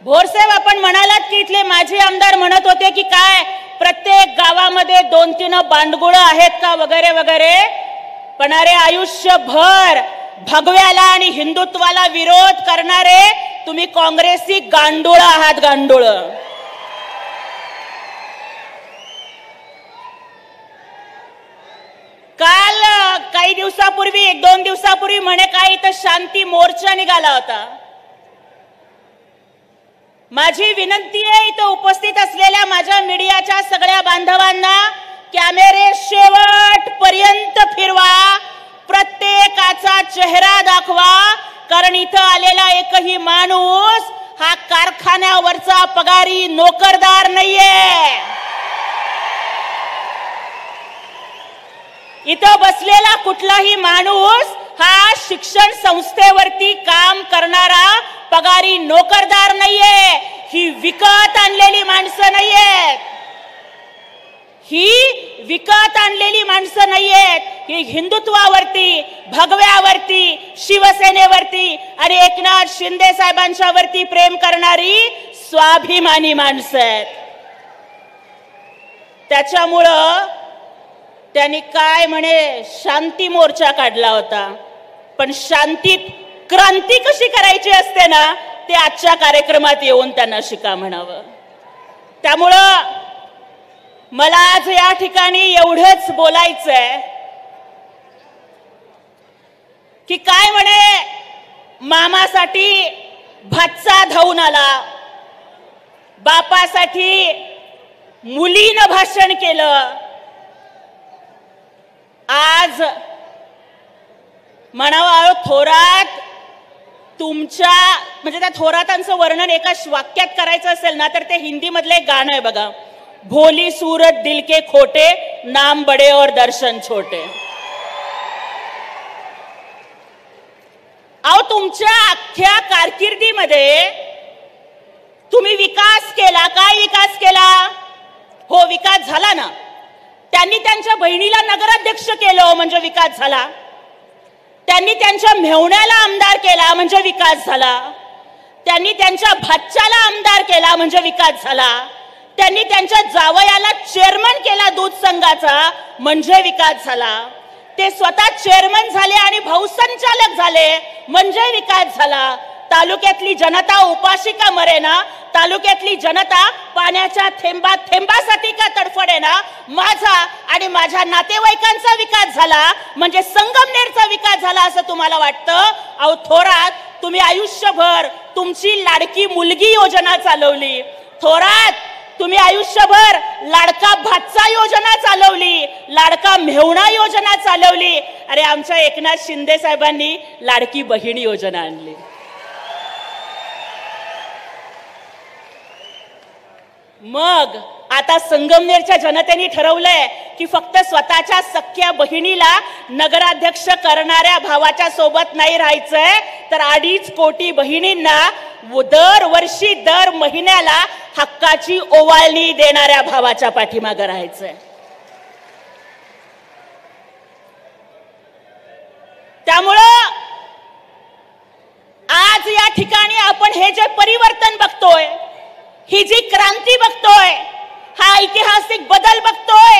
भोरसाहेब, आपण म्हणालात की इथले माजी आमदार म्हणत होते की काय प्रत्येक गावामध्ये 2-3 बांडगुळ आहेत का वगैरे वगैरे. पण अरे आयुष्यभर भगव्याला आणि हिंदुत्वाला विरोध करणारे तुम्ही काँग्रेसी गांडूळ आहात, गांडूळ. काल काही दिवसापूर्वी 1-2 दिवसापूर्वी म्हणे काय इथं शांती मोर्चा निघाला होता. माझी विनंती आहे इथं उपस्थित असलेल्या माझ्या मीडियाच्या सगळ्या बांधवांना, कॅमेरे शेवटपर्यंत फिरवा, प्रत्येकाचा चेहरा दाखवा, कारण इथं आलेला एकही माणूस हा कारखान्यावरचा पगारी नोकरदार नाहीये. इथं बसलेला कुठलाही माणूस हा शिक्षण संस्थेवरती काम करणारा पगारी नोकरदार नाहीये. ही विकत आणलेली माणसं नाहीयेत. ही विकत आणलेली माणसं नाहीयेत. ही हिंदुत्वावरती, भगव्यावरती, शिवसेनेवरती आणि एकनाथ शिंदे साहेबांच्या वरती प्रेम करणारी स्वाभिमानी माणसं आहेत. त्याच्यामुळं त्यांनी काय म्हणे शांती मोर्चा काढला होता. पण शांतीत क्रांती कशी करायची असते ना, ते आजच्या कार्यक्रमात येऊन त्यांना शिका म्हणावं. त्यामुळं मला आज या ठिकाणी एवढंच बोलायचंय की काय म्हणे मामासाठी भाचा धावून आला, बापासाठी मुलीनं भाषण केलं. आज म्हणावं थोरात तुमच्या म्हणजे त्या थोरातांचं वर्णन एका वाक्यात करायचं असेल ना तर ते हिंदी मधलं एक गाणं आहे बघा, भोली सूरत दिल के खोटे, नाम बडे और दर्शन छोटे. अहो तुमच्या अख्ख्या कारकिर्दीमध्ये तुम्ही विकास केला. काय विकास केला? हो विकास झाला ना. त्यांनी त्यांच्या बहिणीला नगराध्यक्ष केलं म्हणजे विकास झाला. त्यांनी त्यांच्या मेहुण्याला आमदार केला म्हणजे विकास झाला. त्यांनी त्यांच्या भाच्याला आमदार केला म्हणजे विकास झाला. त्यांनी त्यांच्या जावयाला चेअरमन केला दूध संघाचा म्हणजे विकास झाला. ते स्वतः चेअरमन झाले आणि भाऊसंचालक झाले म्हणजे विकास झाला. तालुक्यातली जनता उपाशी का मरेना, तालुक्यातली जनता पाण्याच्या थेंबासाठी का तडफडेना, माझा आणि माझ्या नातेवाईकांचा विकास झाला म्हणजे संगमनेरचा विकास झाला असं तुम्हाला वाटतं? अहो थोरात, तुम्ही आयुष्यभर तुमची लाडकी मुलगी योजना चालवली. थोरात, तुम्ही आयुष्यभर लाडका भाचा योजना चालवली, लाडका मेहुणा योजना चालवली. अरे आमच्या एकनाथ शिंदे साहेबांनी लाडकी बहीण योजना आणली. मग आता संगमनेरच्या जनतेने ठरवलंय की फक्त स्वतःच्या सख्या बहिणीला नगराध्यक्ष करणाऱ्या भावाच्या सोबत नाही राहायचंय, तर 2.5 कोटी बहिणींना दरवर्षी दर महिन्याला हक्काची ओवाळणी देणाऱ्या भावाच्या पाठीमागे राहायचंय. त्यामुळं आज या ठिकाणी आपण हे जे परिवर्तन बघतोय, ही जी क्रांती बघतोय, हा ऐतिहासिक बदल बघतोय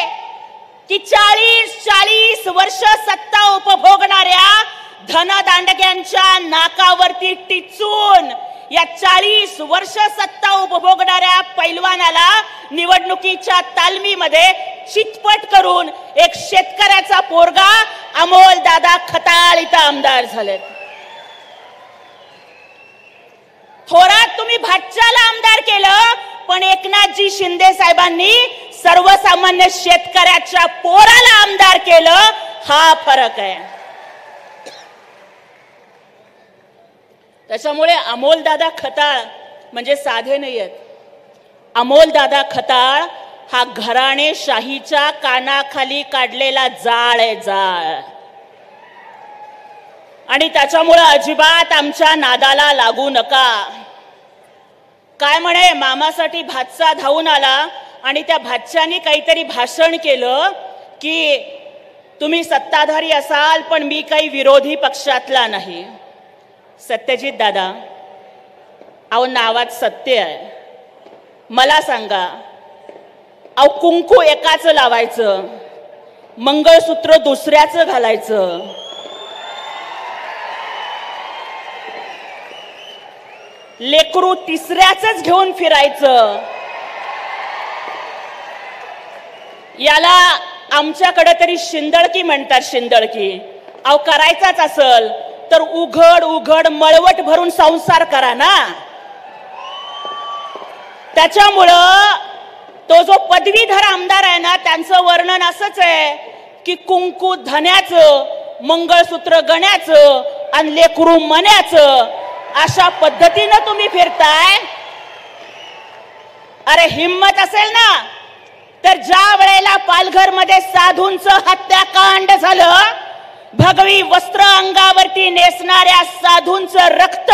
की 40 वर्ष सत्ता उपभोगणाऱ्या धनदांडग्यांच्या नाकावरती टिचून या 40 वर्ष सत्ता उपभोगणाऱ्या पैलवानाला निवडणुकीच्या तालमीमध्ये चितपट करून एक शेतकऱ्याचा पोरगा अमोल दादा खताळ इथं आमदार झालेत. थोरात, तुम्ही भाच्याला आमदार केलं, पण एकनाथजी शिंदे साहेबांनी सर्वसामान्य शेतकऱ्याच्या पोराला आमदार केलं. हा फरक आहे. त्याच्यामुळे अमोलदादा खताळ म्हणजे साधे नाही आहेत. अमोलदादा खताळ हा घराणेशाहीच्या कानाखाली काढलेला जाळ आहे, जाळ. आणि त्याच्यामुळे अजिबात आमच्या नादाला लागू नका. काय म्हणे मामासाठी भाचा धावून आला आणि त्या भाच्याने काहीतरी भाषण केलं की तुम्ही सत्ताधारी असाल पण मी काही विरोधी पक्षातला नाही. सत्यजित दादा, अहो नावात सत्य आहे. मला सांगा, अहो कुंकू एकाचं लावायचं, मंगळसूत्र दुसऱ्याचं घालायचं, लेकरू तिसऱ्याचंच घेऊन फिरायचं, याला आमच्याकडे तरी शिंदळकी म्हणतात. शिंदळकी. अहो करायचाच असल तर उघड उघड मळवट भरून संसार करा ना. त्याच्यामुळं तो जो पदवीधर आमदार आहे ना, त्यांचं वर्णन असंच आहे की कुंकू धन्याचं, मंगळसूत्र गण्याचं आणि लेकरू मण्याचं, अशा पद्धतीनं तुम्ही फिरताय. अरे हिम्मत असेल ना तर ज्या वेळेला पालघरमध्ये साधूंचं हत्याकांड झालं, भगवी वस्त्र अंगावरती नेसणाऱ्या साधूंचं रक्त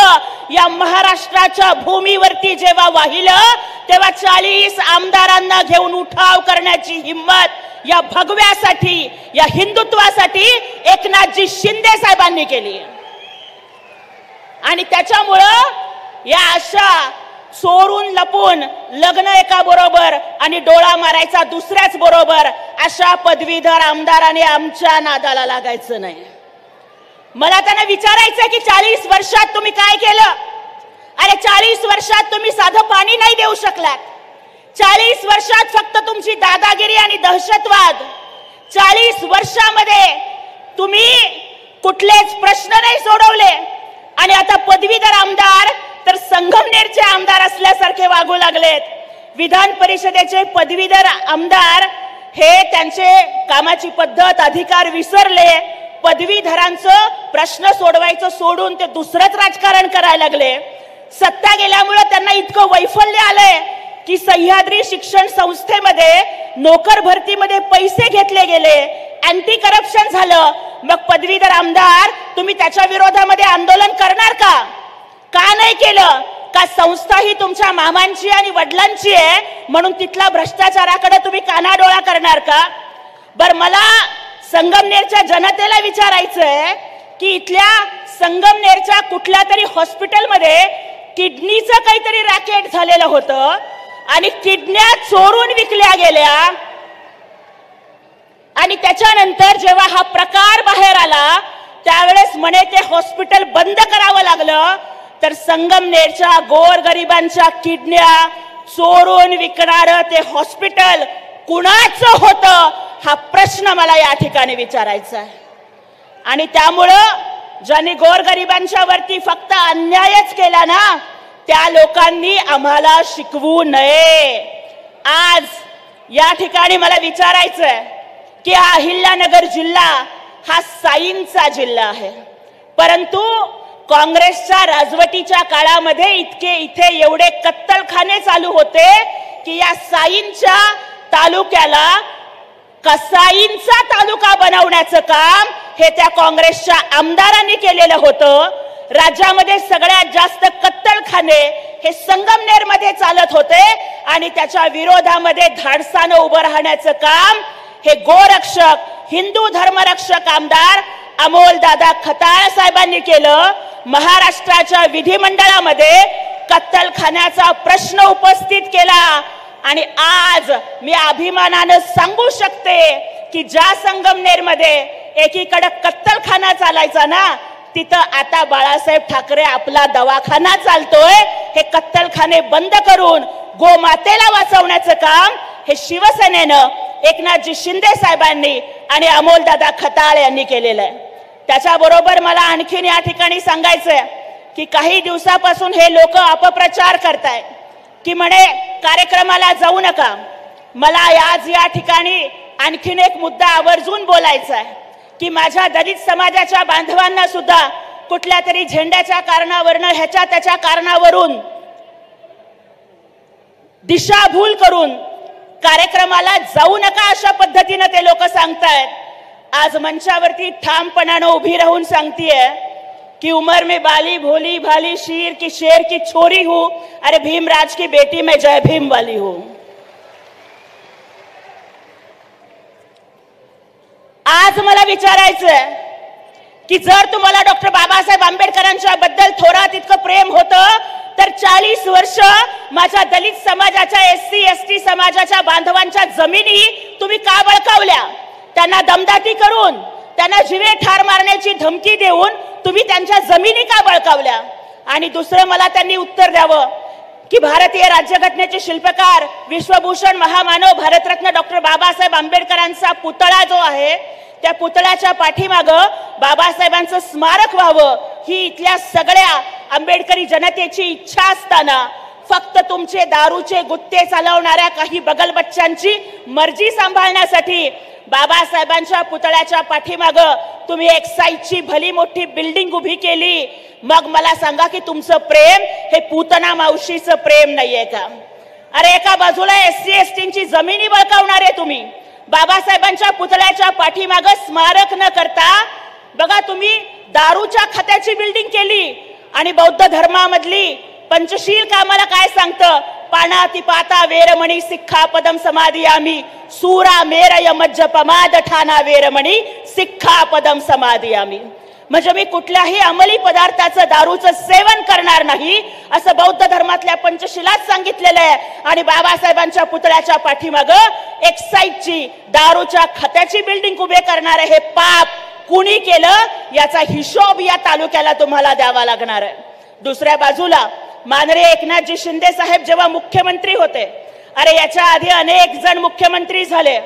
या महाराष्ट्राच्या भूमीवरती जेव्हा वाहिलं, तेव्हा 40 आमदारांना घेऊन उठाव करण्याची हिम्मत या भगव्यासाठी, या हिंदुत्वासाठी एकनाथजी शिंदे साहेबांनी केली. आणि त्याच्यामुळं या अशा चोरून लपून लग्न एका बरोबर आणि डोळा मारायचा दुसऱ्याच बरोबर अशा पदवीधर आमदारांनी आमच्या नादाला लागायचं नाही. मला त्यांना विचारायचं की 40 वर्षात तुम्ही काय केलं? अरे 40 वर्षात तुम्ही साधं पाणी नाही देऊ शकलात. 40 वर्षात फक्त तुमची दादागिरी आणि दहशतवाद. 40 वर्षामध्ये तुम्ही कुठलेच प्रश्न नाही सोडवले. आणि आता पदवीधर आमदार तर संगमनेरचे आमदार असल्यासारखे वागू लागलेत. विधान परिषदेचे पदवीधर आमदार हे त्यांचे कामाची पद्धत, अधिकार विसरले. पदवीधरांचं प्रश्न सोडवायचं सोडून ते दुसरंच राजकारण करायला लागले. सत्ता गेल्यामुळे त्यांना इतकं वैफल्य आलंय की सह्याद्री शिक्षण संस्थेमध्ये नोकर भरतीमध्ये पैसे घेतले गेले, अँटी करप्शन झालं. मग पदवीधर आमदार तुम्ही त्याच्या विरोधामध्ये आंदोलन करणार का? का नाही केलं? का संस्था ही तुमच्या मामांची आणि वडिलांची आहे म्हणून तिथला भ्रष्टाचाराकडे तुम्ही कानाडोळा करणार का? बर मला संगमनेरच्या जनतेला विचारायचंय की इथल्या संगमनेरच्या कुठल्या तरी हॉस्पिटलमध्ये किडनीचं काहीतरी रॅकेट झालेलं होतं आणि किडन्या चोरून विकल्या गेल्या. आणि त्याच्यानंतर जेव्हा हा प्रकार बाहेर आला त्यावेळेस म्हणे ते हॉस्पिटल बंद करावं लागलं. तर संगमनेरच्या गोरगरिबांच्या किडन्या चोरून विकणारं ते हॉस्पिटल कुणाचं होतं हा प्रश्न मला या ठिकाणी विचारायचा आहे. आणि त्यामुळं ज्यांनी गोरगरिबांच्या वरती फक्त अन्यायच केला ना, त्या लोकांनी आम्हाला शिकवू नये. आज या ठिकाणी मला विचारायचंय की अहिल्यानगर जिल्हा हा साईंचा जिल्हा आहे, परंतु काँग्रेसच्या राजवटीच्या काळामध्ये इथे एवढे कत्तलखाने चालू होते की या साईंच्या तालुक्याला कसाईंचा तालुका बनवण्याचं काम हे त्या काँग्रेसच्या आमदारांनी केलेलं होतं. राज्यामध्ये सगळ्यात जास्त कत्तलखाने हे संगमनेरमध्ये चालत होते आणि त्याच्या विरोधामध्ये धाडसानं उभं राहण्याचं काम हे गोरक्षक, हिंदू धर्मरक्षक आमदार अमोलदादा खताळ साहेबांनी केलं. महाराष्ट्राच्या विधिमंडळामध्ये कत्तलखान्याचा प्रश्न उपस्थित केला आणि आज मी अभिमानानं सांगू शकते की ज्या संगमनेरमध्ये एकीकडे कत्तलखाना चालायचा ना, तिथं आता बाळासाहेब ठाकरे आपला दवाखाना चालतोय. हे कत्तलखाने बंद करून गोमातेला वाचवण्याचं काम हे शिवसेनेनं, एकनाथजी शिंदे साहेबांनी आणि अमोलदादा खताळ यांनी केलेलं आहे. त्याच्याबरोबर मला आणखीन या ठिकाणी सांगायचंय की काही दिवसापासून हे लोक अपप्रचार करतायत की म्हणे कार्यक्रमाला जाऊ नका. मला आज या ठिकाणी आणखीन एक मुद्दा आवर्जून बोलायचा आहे की माझ्या दलित समाजाच्या बांधवांना सुद्धा कुठल्या तरी झेंड्याच्या कारणावरून, ह्याच्या त्याच्या कारणावरून दिशाभूल करून कार्यक्रमाला जाऊ नका अशा पद्धतीने ते लोक सांगतायत. आज मंचावरती ठामपणाने उभी राहून सांगतीये कि उम्र में बाली भोली भाली शीर की शेर की छोरी हूं, अरे भीमराज की बेटी मैं जय भीम वाली हूं. आज मला विचारायचंय की जर तुम्हाला डॉक्टर बाबासाहेब आंबेडकरांच्या बद्दल थोरात इतकं प्रेम होतं तर तर 40 वर्ष माझ्या दलित समाजाच्या, SC ST समाजाच्या बांधवांच्या जमिनी तुम्ही का बळकावल्या? त्यांना दमदाटी करून, त्यांना जीवे ठार मारण्याची धमकी देऊन तुम्ही त्यांच्या जमिनी का बळकावल्या? आणि दुसरं मला त्यांनी उत्तर द्यावं की भारतीय राज्यघटनेचे शिल्पकार, विश्वभूषण महामानव भारतरत्न डॉक्टर बाबासाहेब आंबेडकरांचा पुतळा जो आहे, त्या पुतळ्याच्या पाठीमागं बाबासाहेबांचं स्मारक व्हावं ही इथल्या सगळ्या आंबेडकरी जनतेची इच्छा असताना फक्त तुमचे दारूचे गुत्ते चालवणाऱ्या काही बगलबच्च्यांची मर्जी सांभाळण्यासाठी बाबासाहेबांच्या पुतळ्याच्या पाठीमागं तुम्ही एक्साईजची भली मोठी बिल्डिंग उभी केली. मग मला सांगा की तुमचं प्रेम हे पूतना मावशीचं प्रेम नाहीये का? अरे एका बाजूला SC STची जमिनी बळकावणारे तुम्ही, बाबासाहेबांच्या पुतळ्याच्या पाठीमागं स्मारक न करता बघा तुम्ही दारूच्या खात्याची बिल्डिंग केली. आणि बौद्ध धर्मामधली पंचशील कामाला काय सांगतं? पाणातिपाता वेरमणी सिक्खापदम समादियामी सूरा मेरय मज्जपमाद ठाना वेरमणी सिक्खापदम समादियामी. म्हणजे मी कुठल्याही अंमली पदार्थाचं, दारूचं सेवन करणार नाही असं बौद्ध धर्मातल्या पंचशिलात सांगितलेलं आहे. आणि बाबासाहेबांच्या पुतळ्याच्या पाठीमागं एक्साईजची, दारूच्या खात्याची बिल्डिंग उभे करणारे हे पाप कुणी केलं याचा हिशोब या तालुक्याला तुम्हाला द्यावा लागणार आहे. दुसऱ्या बाजूला माननीय एकनाथजी शिंदे साहेब जेव्हा मुख्यमंत्री होते, अरे याच्या आधी अनेक जण मुख्यमंत्री झाले,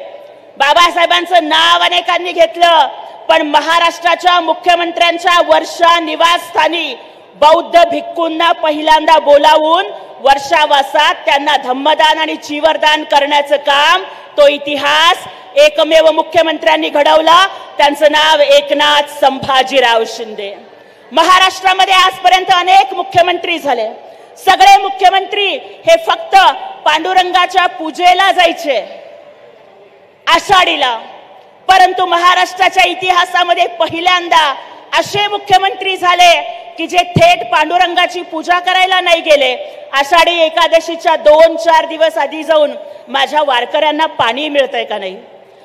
बाबासाहेबांचं नाव अनेकांनी घेतलं, पण महाराष्ट्राच्या मुख्यमंत्र्यांच्या वर्षा निवासस्थानी बौद्ध भिक्खूंना पहिल्यांदा बोलावून वर्षावासात त्यांना धम्मदान आणि चीवरदान करण्याचं काम तो इतिहास एकमेव मुख्यमंत्र्यांनी घडवला. त्यांचं नाव एकनाथ संभाजीराव शिंदे. महाराष्ट्रामध्ये आजपर्यंत अनेक मुख्यमंत्री झाले. सगळे मुख्यमंत्री हे फक्त पांडुरंगाच्या पूजेला जायचे आषाढीला, परंतु महाराष्ट्राच्या इतिहासामध्ये पहिल्यांदा असे मुख्यमंत्री झाले की जे थेट पांडुरंगाची पूजा करायला नाही गेले. आषाढी एकादशीच्या 2-4 दिवस आधी जाऊन माझ्या वारकऱ्यांना पाणी मिळतंय का नाही,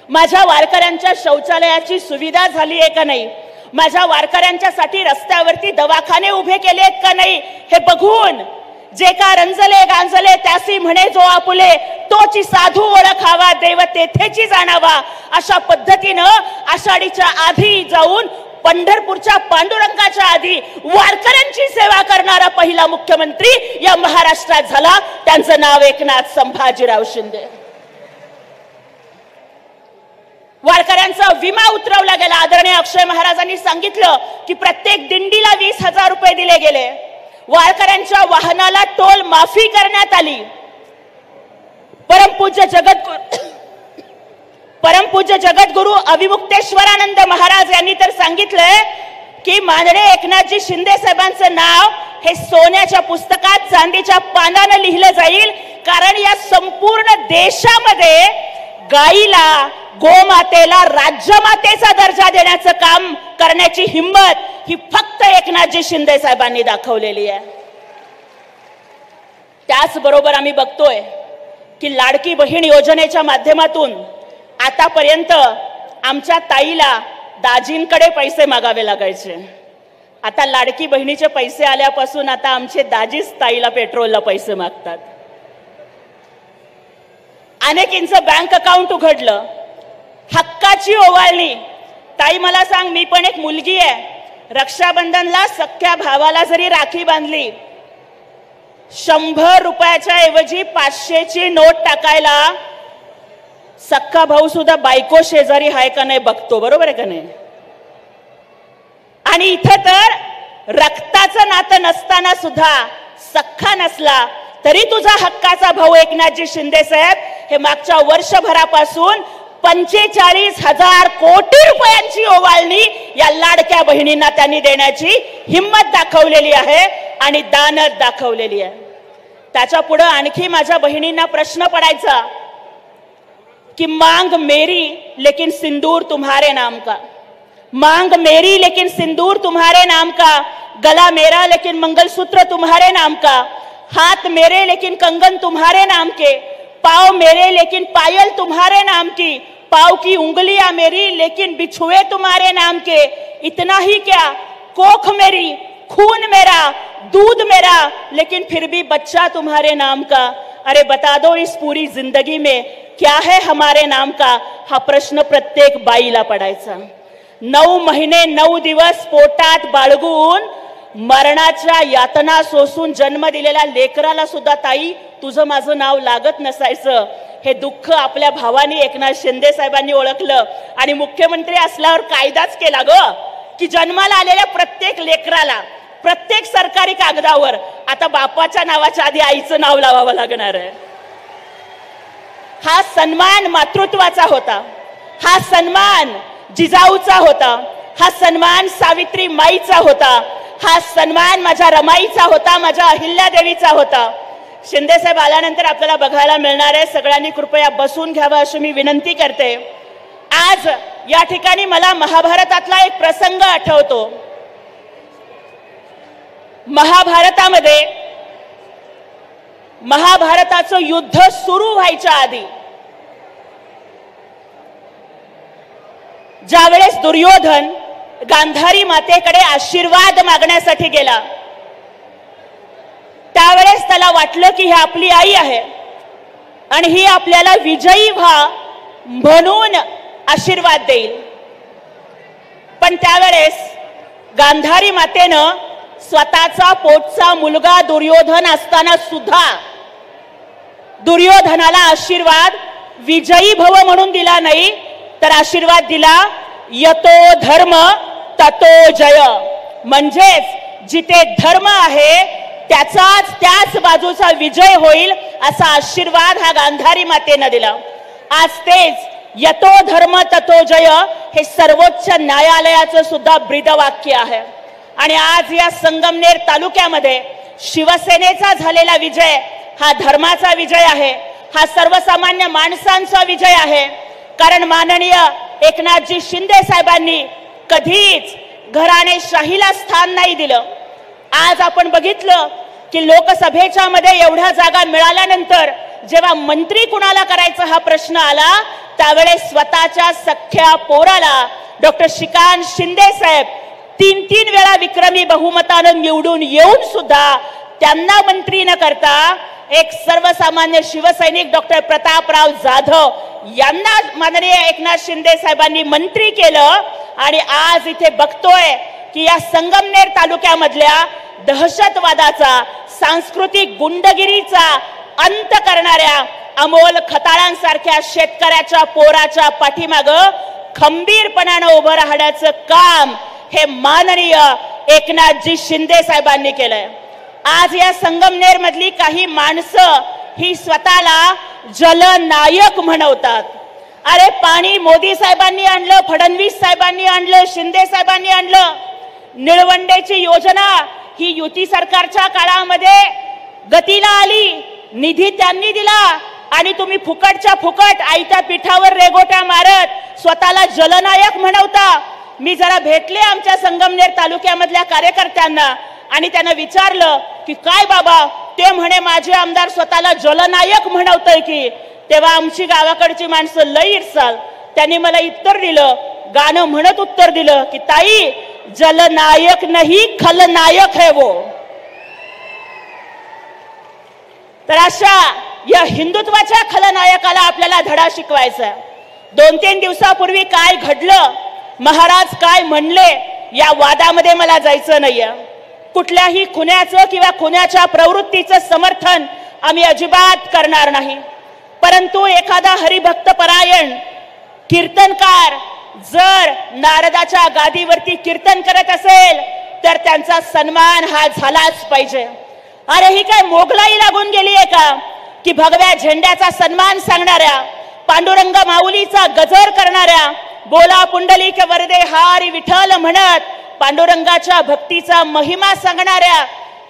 माझ्या वारकऱ्यांच्या शौचालयाची सुविधा झाली आहे का नाही, माझ्या वारकऱ्यांच्यासाठी रस्त्यावरती दवाखाने उभे केलेत का नाही, हे बघून जे का रंजले गांजले त्यासी म्हणे जो आपुले, तोची साधू ओळखावा देव तेथेची जाणावा, अशा पद्धतीनं आषाढीच्या आधी जाऊन पंढरपूरच्या पांडुरंगाच्या आधी वारकऱ्यांची सेवा करणारा पहिला मुख्यमंत्री या महाराष्ट्रात झाला. त्यांचं नाव एकनाथ संभाजीराव शिंदे. वारकऱ्यांचा विमा उतरवला गेला. आदरणीय अक्षय महाराजांनी सांगितलं की प्रत्येक दिंडीला 20,000 रुपये दिले गेले. वारकऱ्यांच्या वाहनाला टोल माफी करण्यात आली. परमपूज्य जगद्गुरु अविमुक्तेश्वरानंद महाराज यांनी तर सांगितलंय की माननीय एकनाथजी शिंदे साहेबांचं नाव हे सोन्याच्या पुस्तकात चांदीच्या पानानं लिहिलं जाईल, कारण या संपूर्ण देशामध्ये गाईला, गोमातेला राज्यमातेचा दर्जा देण्याचं काम करण्याची हिम्मत ही फक्त एकनाथजी शिंदे साहेबांनी दाखवलेली आहे. त्याचबरोबर आम्ही बघतोय की लाडकी बहीण योजनेच्या माध्यमातून आतापर्यंत आमच्या ताईला दाजींकडे पैसे मागावे लागायचे. आता लाडकी बहिणीचे पैसे आल्यापासून आता आमचे दाजीच ताईला पेट्रोलला पैसे मागतात. अनेकींचं बँक अकाउंट उघडलं. हक्काची ओवाळणी. ताई मला सांग, मी पण एक मुलगी आहे, रक्षाबंधनला सख्या भावाला जरी राखी बांधली, 100 रुपयाच्या ऐवजी 500ची नोट टाकायला सख्खा भाऊ सुद्धा बायको शेजारी आहे का नाही बघतो, बरोबर आहे का नाही? आणि इथं तर रक्ताचं नातं नसताना सुद्धा, सख्खा नसला तरी तुझा हक्काचा भाऊ एकनाथजी शिंदे साहेब हे मागच्या वर्षभरापासून 45,000 कोटी रुपयांची ओवाळणी या लाडक्या बहिणींना त्यांनी देण्याची हिम्मत दाखवलेली आहे आणि दानत दाखवलेली आहे. त्याच्या पुढे आणखी माझ्या बहिणींना प्रश्न पडायचा कि मांग मेरी लेकिन सिंदूर तुम्हारे नाम का, मांग मेरी लेकिन सिंदूर तुम्हारे नाम का, गला मेरा लेकिन मंगलसूत्र तुम्हारे नाम का, हाथ मेरे लेकिन कंगन तुम्हारे नाम के, पाँव मेरे लेकिन पायल तुम्हारे नाम की, पाँव की उंगलियां मेरी लेकिन बिछुए तुम्हारे नाम के, इतना ही क्या, कोख मेरी, खून मेरा, दूध मेरा लेकिन फिर भी बच्चा तुम्हारे नाम का, अरे बता दो इस पूरी जिंदगी में क्या है हमारे नाम का, हा प्रश्न प्रत्येक बाईला पडायचा. 9 महिने 9 दिवस पोटात बाळगून मरणाच्या यातना सोसून जन्म दिलेल्या लेकराला सुद्धा ताई तुझं माझं नाव लागत नसायचं. हे दुःख आपल्या भावानी एकनाथ शिंदे साहेबांनी ओळखलं आणि मुख्यमंत्री असल्यावर कायदाच केला ग की जन्माला आलेल्या प्रत्येक लेकराला प्रत्येक सरकारी कागदावर आता बापाच्या नावाच्या आधी आईचं नाव लावावं लागणार आहे. हा सन्मान मातृत्वाचा होता, हा सन्मान जिजाऊचा होता, हा सन्मान सावित्री माईचा होता, हा सन्मान माझ्या रमाईचा होता, माझ्या अहिल्यादेवीचा होता. शिंदे साहेब आल्यानंतर आपल्याला बघायला मिळणार आहे. सगळ्यांनी कृपया बसून घ्यावं अशी मी विनंती करते. आज या ठिकाणी मला महाभारतातला एक प्रसंग आठवतो. महाभारतामध्ये महाभारताचं युद्ध सुरू व्हायच्या आधी ज्यावेळेस दुर्योधन गांधारी मातेकडे आशीर्वाद मागण्यासाठी गेला, त्यावेळेस त्याला वाटलं की ही आपली आई आहे आणि ही आपल्याला विजयी व्हा म्हणून आशीर्वाद देईल. पण त्यावेळेस गांधारी मातेनं स्वतःचा पोटचा मुलगा दुर्योधन असताना सुद्धा दुर्योधनाला आशीर्वाद विजयी भव म्हणून दिला नाही, तर आशीर्वाद दिला यतो धर्म ततो जय. म्हणजेच जिथे धर्म आहे त्याच बाजूचा विजय होईल असा आशीर्वाद हा गांधारी मातेनं दिला. आज तेच यतो धर्म ततो जय हे सर्वोच्च न्यायालयाचं सुद्धा ब्रीदवाक्य आहे. आणि आज या संगमनेर तालुक्यामध्ये शिवसेनेचा झालेला विजय हा धर्माचा विजय आहे, हा सर्वसामान्य माणसांचा विजय आहे. कारण माननीय एकनाथजी शिंदे साहेबांनी कधीच घराणेशाहीला स्थान नाही दिलं. आज आपण बघितलं की लोकसभेच्या मध्ये एवढ्या जागा मिळाल्यानंतर जेव्हा मंत्री कुणाला करायचा हा प्रश्न आला, त्यावेळेस स्वतःच्या सख्या पोराला डॉक्टर श्रीकांत शिंदे साहेब 3 वेळा विक्रमी बहुमतानं निवडून येऊन सुद्धा त्यांना मंत्री न करता एक सर्वसामान्य शिवसैनिक डॉक्टर प्रतापराव जाधव यांना माननीय एकनाथ शिंदे साहेबांनी मंत्री केलं. आणि आज इथे बघतोय की या संगमनेर तालुक्यामधल्या दहशतवादाचा, सांस्कृतिक गुंडगिरीचा अंत करणाऱ्या अमोल खताळांसारख्या शेतकऱ्याच्या पोराच्या पाठीमागं खंबीरपणानं उभं राहण्याचं काम हे माननीय एकनाथजी शिंदे साहेबांनी केलंय. आज या संगमनेर मधली काही माणसं ही स्वतःला जलनायक म्हणवतात. अरे पाणी मोदी साहेबांनी आणलं, फडणवीस साहेबांनी आणलं, शिंदे साहेबांनी आणलं. निळवंडेची योजना ही युती सरकारच्या काळामध्ये गतीला आली, निधी त्यांनी दिला आणि तुम्ही फुकटच्या फुकट आईच्या पिठावर रेगोट्या मारत स्वतःला जलनायक म्हणवता. मी जरा भेटले आमच्या संगमनेर तालुक्यामधल्या कार्यकर्त्यांना आणि त्यांना विचारलं की काय बाबा, ते म्हणे माझे आमदार स्वतःला जलनायक म्हणवतोय की. तेव्हा आमची गावाकडची माणसं लई इरसाल. त्यांनी मला उत्तर दिलं, गाणं म्हणत उत्तर दिलं की ताई जलनायक नाही खलनायक है वो. तर अशा या हिंदुत्वाच्या खलनायकाला आपल्याला धडा शिकवायचा. 2-3 दिवसापूर्वी काय घडलं, महाराज काय म्हणले, या वादामध्ये मला जायचं नाहीये. कुठल्याही खुन्याचं किंवा खुन्याच्या प्रवृत्तीचं समर्थन आम्ही अजिबात करणार नाही. परंतु एखादा हरिभक्त परायण कीर्तनकार जर नारदाच्या गादीवरती कीर्तन करत असेल तर त्यांचा सन्मान हा झालाच पाहिजे. अरे ही काय मोगलाई लागून गेली आहे का की भगव्या झेंड्याचा सन्मान सांगणाऱ्या, पांडुरंग माऊलीचा गजर करणाऱ्या, बोला पुंडलिक वरदे हारी विठ्ठल म्हणत पांडुरंगाच्या भक्तीचा महिमा सांगणाऱ्या,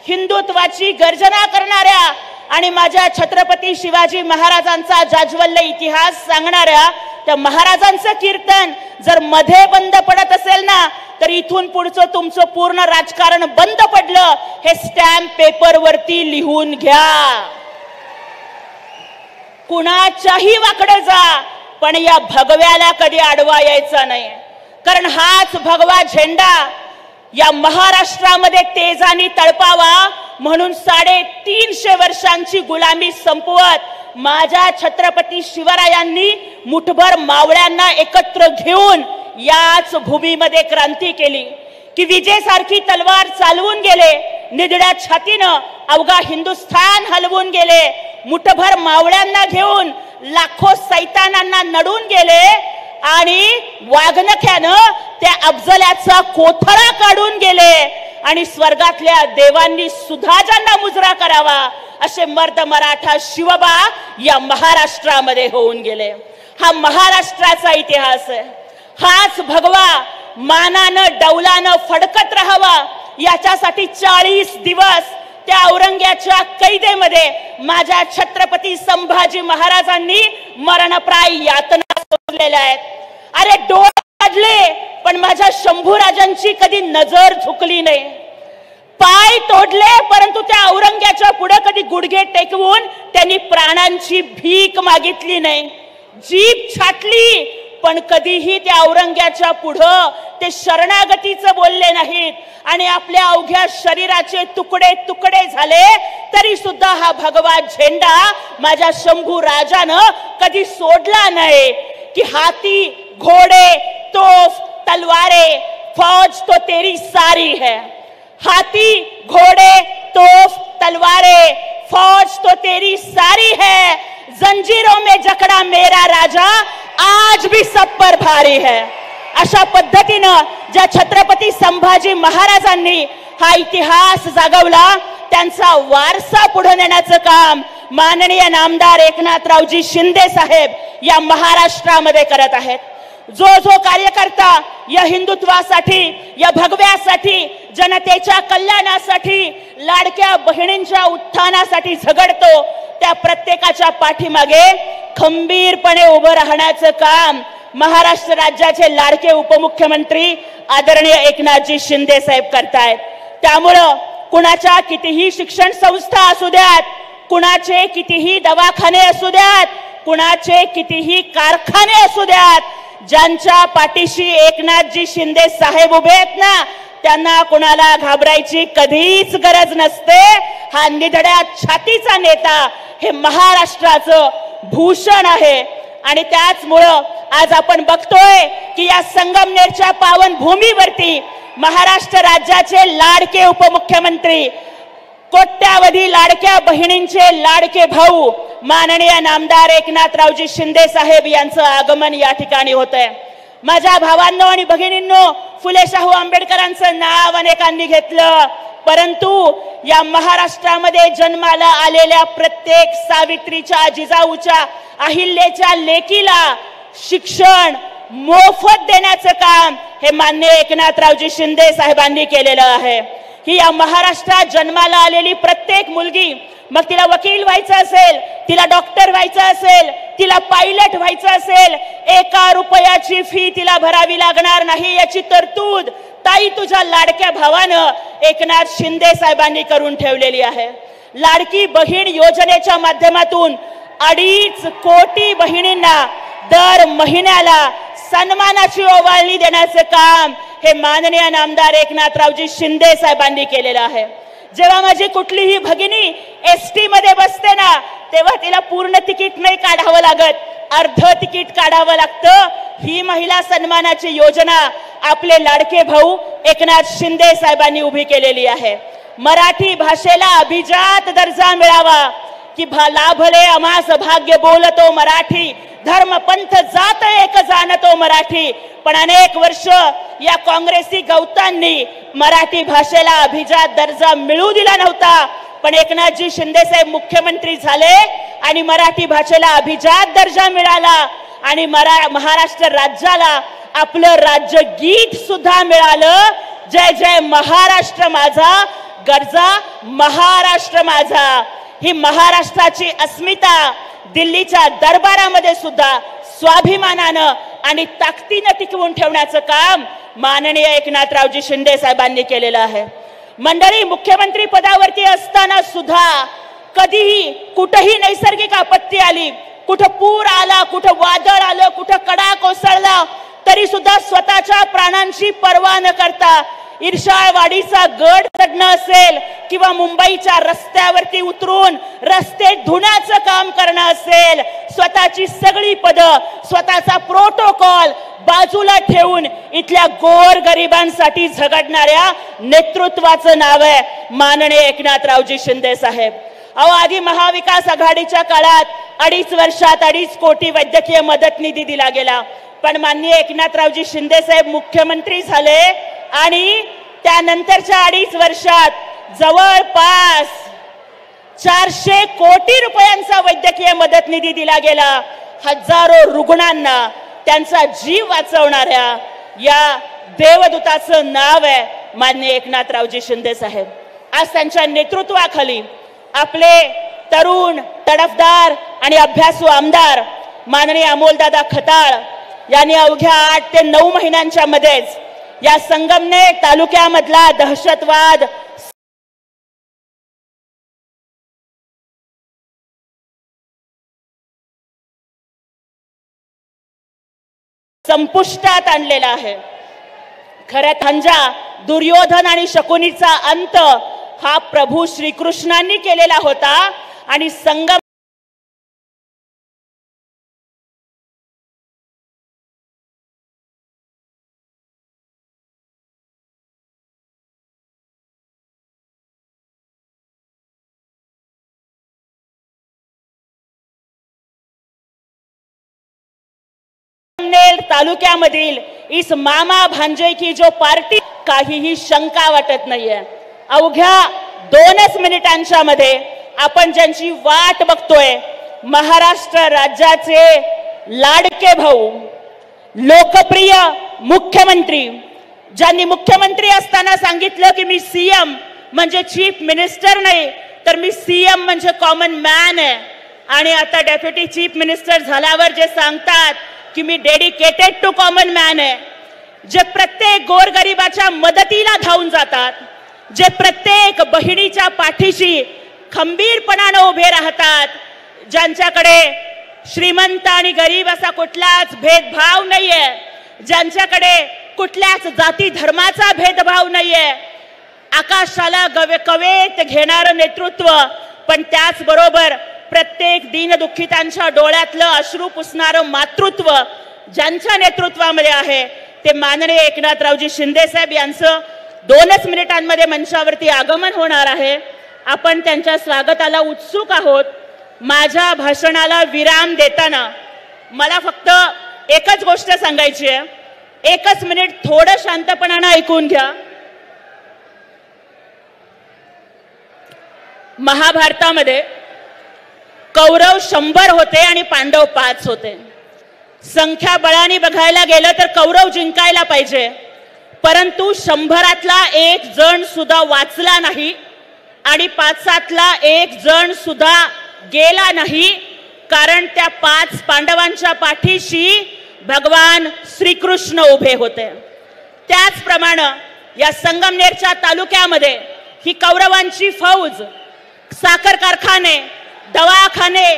हिंदुत्वाची गर्जना करणाऱ्या आणि माझ्या छत्रपती शिवाजी महाराजांचा जाज्वल्य इतिहास सांगणाऱ्या त्या महाराजांचं कीर्तन जर मध्ये बंद पडत असेल ना, तर इथून पुढचं तुमचं पूर्ण राजकारण बंद पडलं हे स्टॅम्प पेपर वरती लिहून घ्या. कुणाच्याही वाकडे जा, पण या भगव्याला कधी आडवा यायचा नाही. कारण हाच भगवा झेंडा या महाराष्ट्रामध्ये तेजानी तळपावा म्हणून 350 वर्षांची गुलामी संपवत माझ्या छत्रपती शिवरायांनी मुठभर मावळ्यांना एकत्र घेऊन याच भूमीमध्ये क्रांती केली की विजेसारखी तलवार चालवून गेले, निधड्या छातीनं अवघा हिंदुस्थान हलवून गेले, मुठभर मावळ्यांना घेऊन लाखो सैतानांना नडून गेले आणि वाघनख्यानं त्या अफजलाचा कोथळा काढून गेले आणि स्वर्गातल्या देवांनी सुद्धा ज्यांना मुजरा करावा असे मर्द मराठा शिवबा या महाराष्ट्रामध्ये होऊन गेले। हा महाराष्ट्राचा इतिहास आहे। हाच भगवा मानानं डौलानं फडकत राहावा याच्यासाठी 40 दिवस त्या औरंग्याच्या कैदेमध्ये माझ्या छत्रपती संभाजी महाराजांनी मरणप्राय यातना सोसलेल्या आहेत। अरे डोळे काढले पण माझ्या शंभूराजांची कधी नजर झुकली नाही, पाय तोडले परंतु त्या औरंग्याच्या पुढे कधी गुडघे टेकवून त्यांनी प्राणांची भीक मागितली नाही, जीभ छाटली पण कधीही त्या औरंग्याच्या पुढं ते शरणागतीचं बोलले नाहीत आणि आपल्या अवघ्या शरीराचे तुकडे तुकडे झाले तरी सुद्धा हा भगवा झेंडा माझ्या शंभू राजानं कधी सोडला नाही कि हाथी घोड़े तोफ तलवारे फौज तो तेरी सारी है, हाथी घोड़े तोफ तलवारे फौज तो तेरी सारी है, जंजीरों में जकड़ा मेरा राजा आज भी सब पर भारी है। अशा पद्धतीनं ज्या छत्रपती संभाजी महाराजांनी हा इतिहास जागवला त्यांचा वारसा पुढे नेण्याचं काम माननीय नामदार एकनाथरावजी शिंदे साहेब या महाराष्ट्रामध्ये करत आहेत। जो जो कार्यकर्ता या हिंदुत्वासाठी या भगव्यासाठी जनतेच्या कल्याणासाठी लाडक्या बहिणींच्या उत्थानासाठी झगडतो त्या प्रत्येकाच्या पाठीमागे खंबीरपणे उभं राहण्याचं काम महाराष्ट्र राज्याचे लाडके उपमुख्यमंत्री आदरणीय एकनाथजी शिंदे साहेब करतायत। त्यामुळं कुणाच्या कितीही शिक्षण संस्था असू द्यात, कुणाचे कितीही दवाखाने असू द्यात, कुणाचे कितीही कारखाने असू द्यात, ज्यांच्या पाठीशी एकनाथजी शिंदे साहेब उभे आहेत ना त्यांना कुणाला घाबरायची कधीच गरज नसते। हा निधड्या छातीचा नेता हे महाराष्ट्राचं भूषण आहे आणि त्याचमुळं आज आपण बघतोय की या संगमनेरच्या पावन भूमीवरती महाराष्ट्र राज्याचे लाडके उपमुख्यमंत्री कोट्यावधी लाडक्या बहिणींचे लाडके भाऊ माननीय नामदार एकनाथरावजी शिंदे साहेब यांचं आगमन या ठिकाणी होतंय। माझ्या भावांनो आणि भगिनींनो, फुले शाहू आंबेडकरांचं नाव अनेकांनी घेतलं परंतु या महाराष्ट्रामध्ये जन्माला आलेल्या प्रत्येक सावित्रीच्या, जिजाऊच्या, अहिल्याच्या लेकीला शिक्षण मोफत देण्याचं काम हे माननीय एकनाथरावजी शिंदे साहेबांनी केलेलं आहे। ही या महाराष्ट्रात जन्माला आलेली प्रत्येक मुलगी, मग तिला वकील व्हायचं असेल, तिला डॉक्टर व्हायचं असेल, तिला पायलट व्हायचं असेल, 1 रुपयाची फी तिला भरावी लागणार नाही याची तरतूद ताई तुझ्या लाडक्या भावानं एकनाथ शिंदे साहेबांनी करून ठेवलेली आहे। लाडकी बहीण योजनेच्या माध्यमातून 2.5 कोटी बहिणींना दर महिन्याला सन्मानाची ओवाळणी देण्याचं काम हे माननीय नामदार एकनाथरावजी शिंदे साहेबांनी केलेलं आहे। जेव्हा माझी कुठलीही भगिनी एसटी मध्ये बसते ना तेव्हा तिला पूर्ण तिकीट नाही काढावं लागत, अर्ध तिकीट काढावं लागतं। ही महिला सन्मानाची योजना आपले लाडके भाऊ एकनाथ शिंदे साहेबांनी उभी केलेली आहे। मराठी भाषेला अभिजात दर्जा मिळावा की लाभले आम्हास भाग्य बोलतो मराठी, धर्म पंथ जात एक जाणतो मराठी। पण अनेक वर्ष या काँग्रेसी गवतांनी मराठी भाषेला अभिजात दर्जा मिळू दिला नव्हता, पण एकनाथजी शिंदे साहेब मुख्यमंत्री झाले आणि मराठी भाषेला अभिजात दर्जा मिळाला आणि महाराष्ट्र राज्याला आपलं राज्य गीत सुद्धा मिळालं। जय जय महाराष्ट्र माझा, गर्जा महाराष्ट्र माझा। ही महाराष्ट्राची अस्मिता दिल्लीच्या दरबारामध्ये सुद्धा स्वाभिमानानं आणि ताकदीनं टिकवून ठेवण्याचं काम माननीय एकनाथरावजी शिंदे साहेबांनी केलेलं आहे। मंडळी, मुख्यमंत्री पदावरती असताना सुद्धा कधीही कुठेही नैसर्गिक आपत्ती आली, कुठं पूर आला, कुठं वादळ आलं, कुठं कडा कोसळला तरी सुद्धा स्वतःच्या प्राणांची पर्वा न करता इर्षाळवाडीचा गड चढणं असेल किंवा मुंबईच्या रस्त्यावरती उतरून रस्ते धुण्याचं काम करणं असेल, स्वतःची सगळी पदं, स्वतःचा प्रोटोकॉल बाजूला ठेवून इथल्या गोरगरिबांसाठी झगडणाऱ्या नेतृत्वाचं नाव आहे माननीय एकनाथरावजी शिंदे साहेब. अहो, आधी महाविकास आघाडीच्या काळात 2.5 वर्षात 2.5 कोटी वैद्यकीय मदत निधी दिला गेला. पण माननीय एकनाथरावजी शिंदे साहेब मुख्यमंत्री झाले आणि त्यानंतरच्या 2.5 वर्षात जवळपास 400 कोटी रुपयांचा वैद्यकीय मदत निधी दिला गेला. हजारो रुग्णांना त्यांचा जीव वाचवणाऱ्या या देवदूताचं नाव आहे माननीय एकनाथरावजी शिंदे साहेब. आज त्यांच्या नेतृत्वाखाली आपले तरुण, तडफदार आणि अभ्यासू आमदार माननीय अमोलदादा खताळ यांनी अवघ्या 8 ते 9 महिन्यांच्या मध्येच या संगमनेर तालुक्यामधला दहशतवाद संपुष्टात आणलेला आहे. खरं म्हणजे दुर्योधन आणि शकुनीचा अंत हा प्रभू श्रीकृष्णांनी केलेला होता आणि संगम तालुक्यामधील इस मामा भांजे की जो पार्टी काहीही शंका वाटत नाहीये. अवघ्या 2च मिनिटांच्या मध्ये आपण ज्यांची वाट बघतोय, महाराष्ट्र राज्याचे लाडके भाऊ, लोकप्रिय मुख्यमंत्री, ज्यांनी मुख्यमंत्री असताना सांगितलं की मी सीएम म्हणजे चीफ मिनिस्टर नाही तर मी सीएम म्हणजे कॉमन मॅन आहे, आणि आता डेप्युटी चीफ मिनिस्टर झाल्यावर जे सांगतात की मी डेडिकेटेड टू कॉमन मॅन आहे, जे प्रत्येक गोरगरिबाच्या मदतीला धावून जातात, जे प्रत्येक बहिणीच्या पाठीशी खंबीरपणाने उभे राहतात, ज्यांच्याकडे श्रीमंत आणि गरीब असा कुठलाच भेदभाव नाहीये, ज्यांच्याकडे कुठल्याच जाती धर्माचा भेदभाव नाहीये, आकाशाला कवेत घेणारं नेतृत्व, पण त्याचबरोबर प्रत्येक दीनदुःखितांच्या डोळ्यातलं अश्रू पुसणारं मातृत्व ज्यांच्या नेतृत्वामध्ये आहे ते माननीय एकनाथरावजी शिंदे साहेब यांचं 2च मिनिटांमध्ये मंचावरती आगमन होणार आहे. आपण त्यांच्या स्वागताला उत्सुक आहोत. माझ्या भाषणाला विराम देताना मला फक्त एकच गोष्ट सांगायची आहे. 1च मिनिट थोडं शांतपणाने ऐकून घ्या. महाभारतामध्ये कौरव 100 होते आणि पांडव 5 होते. संख्याबळाने बघायला गेलं तर कौरव जिंकायला पाहिजे, परंतु 100तला 1 जण सुद्धा वाचला नाही आणि 5तला 1 जण सुद्धा गेला नाही, कारण त्या 5 पांडवांच्या पाठीशी भगवान श्रीकृष्ण उभे होते. त्याचप्रमाणे या संगमनेरच्या तालुक्यामध्ये ही कौरवांची फौज साखर कारखाने, दवाखाने,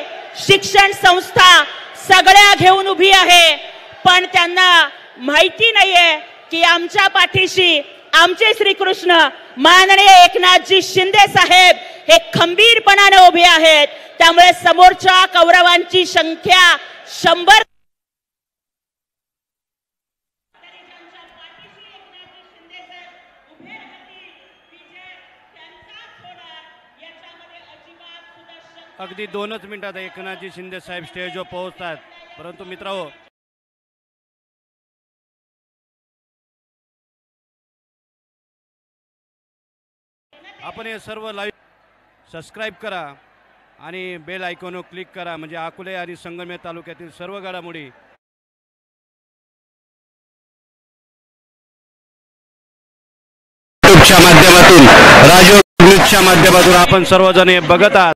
शिक्षण संस्था सगळ्या घेऊन उभी आहे, पण त्यांना माहिती नाहीये की आमच्या पाठीशी आमचे श्रीकृष्ण माननीय एकनाथजी शिंदे साहेब हे खंबीरपणाने उभे आहेत. त्यामुळे समोरच्या कौरवांची संख्या 100 अगदी 2च मिनिटात एकनाथजी शिंदे साहेब स्टेजवर पोहोचतात. परंतु मित्रांनो, आपण हे सर्व लाईव्ह सबस्क्राईब करा आणि बेल आयकॉनवर क्लिक करा, म्हणजे अकोले आणि संगमनेर तालुक्यातील सर्व घडामोडी माध्यमातून, राजोच्या माध्यमातून आपण सर्वजण बघत आहात.